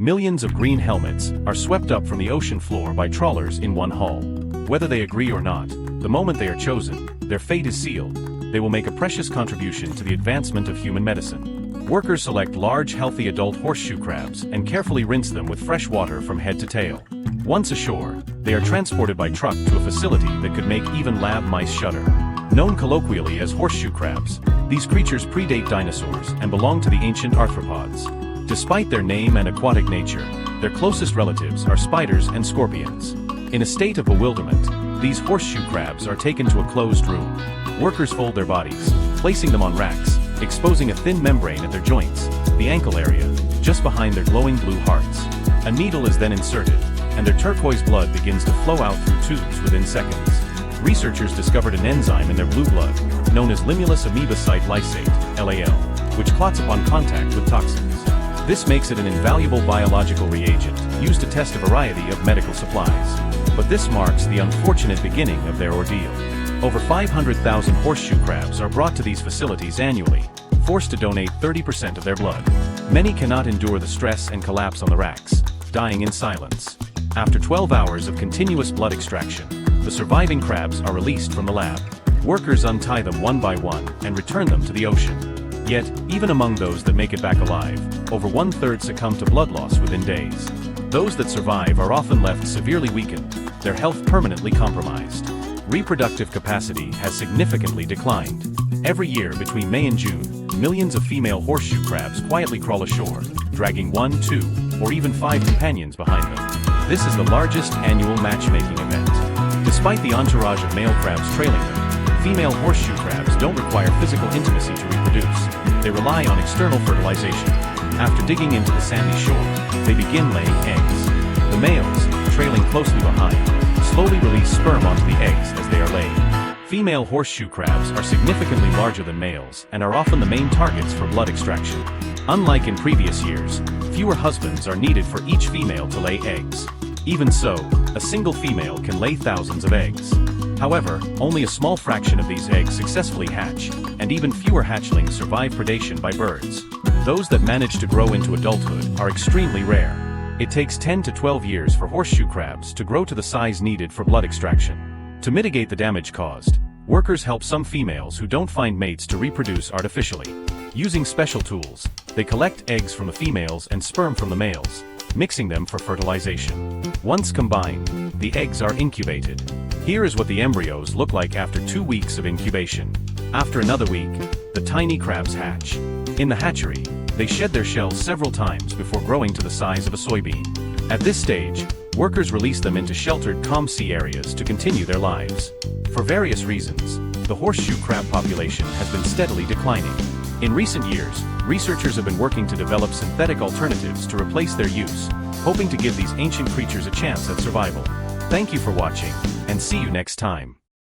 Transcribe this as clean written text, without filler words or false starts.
Millions of green helmets are swept up from the ocean floor by trawlers in one haul. Whether they agree or not, the moment they are chosen, their fate is sealed. They will make a precious contribution to the advancement of human medicine. Workers select large, healthy adult horseshoe crabs and carefully rinse them with fresh water from head to tail. Once ashore, they are transported by truck to a facility that could make even lab mice shudder. Known colloquially as horseshoe crabs, these creatures predate dinosaurs and belong to the ancient arthropods. Despite their name and aquatic nature, their closest relatives are spiders and scorpions. In a state of bewilderment, these horseshoe crabs are taken to a closed room. Workers fold their bodies, placing them on racks, exposing a thin membrane at their joints, the ankle area, just behind their glowing blue hearts. A needle is then inserted, and their turquoise blood begins to flow out through tubes within seconds. Researchers discovered an enzyme in their blue blood, known as limulus amoebocyte lysate, LAL, which clots upon contact with toxins. This makes it an invaluable biological reagent, used to test a variety of medical supplies. But this marks the unfortunate beginning of their ordeal. Over 500,000 horseshoe crabs are brought to these facilities annually, forced to donate 30% of their blood. Many cannot endure the stress and collapse on the racks, dying in silence. After 12 hours of continuous blood extraction, the surviving crabs are released from the lab. Workers untie them one by one and return them to the ocean. Yet, even among those that make it back alive, over 1/3 succumb to blood loss within days. Those that survive are often left severely weakened, their health permanently compromised. Reproductive capacity has significantly declined. Every year between May and June, millions of female horseshoe crabs quietly crawl ashore, dragging 1, 2, or even 5 companions behind them. This is the largest annual matchmaking event. Despite the entourage of male crabs trailing them, female horseshoe crabs don't require physical intimacy to reproduce. They rely on external fertilization. After digging into the sandy shore, they begin laying eggs. The males, trailing closely behind, slowly release sperm onto the eggs as they are laid. Female horseshoe crabs are significantly larger than males and are often the main targets for blood extraction. Unlike in previous years, fewer husbands are needed for each female to lay eggs. Even so, a single female can lay thousands of eggs. However, only a small fraction of these eggs successfully hatch, and even fewer hatchlings survive predation by birds. Those that manage to grow into adulthood are extremely rare. It takes 10 to 12 years for horseshoe crabs to grow to the size needed for blood extraction. To mitigate the damage caused, workers help some females who don't find mates to reproduce artificially. Using special tools, they collect eggs from the females and sperm from the males, mixing them for fertilization. Once combined, the eggs are incubated. Here is what the embryos look like after 2 weeks of incubation. After another week, the tiny crabs hatch. In the hatchery, they shed their shells several times before growing to the size of a soybean. At this stage, workers release them into sheltered, calm sea areas to continue their lives. For various reasons, the horseshoe crab population has been steadily declining. In recent years, researchers have been working to develop synthetic alternatives to replace their use, hoping to give these ancient creatures a chance at survival. Thank you for watching, and see you next time.